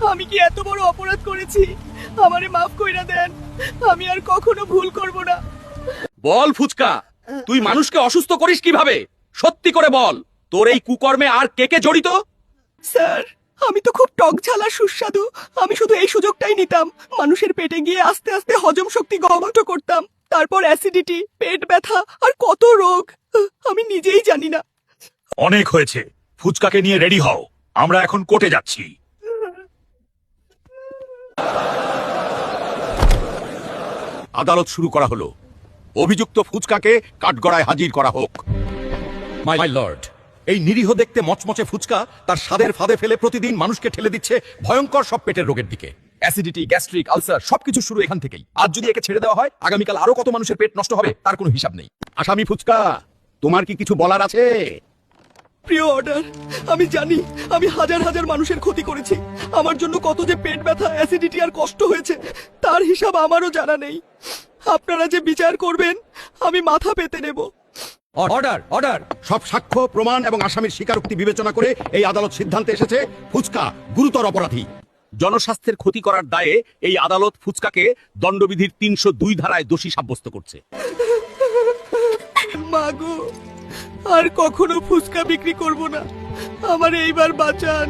আমি কি এত বড় অপরাধ করেছি? আমারে মাফ কইরা দেন, আমি আর কখনো ভুল করব না। বল ফুচকা, তুই মানুষকে অসুস্থ করিস কিভাবে? সত্যি করে বল, তোর এই কুকর্মে আর কে কে জড়িত? স্যার, আমি তো খুব টক ঝাল আর সুস্বাদু, আমি শুধু এই সুযোগটাই নিতাম। মানুষের পেটে গিয়ে আস্তে আস্তে হজম শক্তি গভীর করতাম, তারপর অ্যাসিডিটি, পেট ব্যথা আর কত রোগ আমি নিজেই জানি না। অনেক হয়েছে, ফুচকাকে নিয়ে রেডি হও, আমরা এখন কোর্টে যাচ্ছি। আদালত শুরু করা হলো। অভিযুক্ত ফুচকাকে কাঠগড়ায় হাজির করা হোক। মাই লর্ড, এই নিরীহ দেখতে মচমচে ফুচকা তার স্বাদের ফাঁদে ফেলে প্রতিদিন মানুষকে ঠেলে দিচ্ছে ভয়ঙ্কর সব পেটের রোগের দিকে। অ্যাসিডিটি, গ্যাস্ট্রিক, আলসার সবকিছু শুরু এখান থেকেই। আজ যদি একে ছেড়ে দেওয়া হয়, আগামীকাল আরো কত মানুষের পেট নষ্ট হবে তার কোনো হিসাব নেই। আসামি ফুচকা, তোমার কি কিছু বলার আছে? প্রিয় অর্ডার, আমি জানি আমি হাজার হাজার মানুষের ক্ষতি করেছি। আমার জন্য কত যে পেট ব্যথা, অ্যাসিডিটি আর কষ্ট হয়েছে তার হিসাব আমারও জানা নেই। আপনারা যে বিচার করবেন আমি মাথা পেতে নেব। Order, order. সব সাক্ষ্য প্রমাণ এবং আসামির স্বীকারোক্তি বিবেচনা করে এই আদালত সিদ্ধান্তে এসেছে ফুচকা গুরুতর অপরাধী। জনস্বাস্থ্যের ক্ষতি করার দায়ে এই আদালত ফুচকাকে দণ্ডবিধির ৩০২ ধারায় দোষী সাব্যস্ত করছে। মাগো, আর কখনো ফুচকা বিক্রি করব না, আমার এইবার বাঁচান।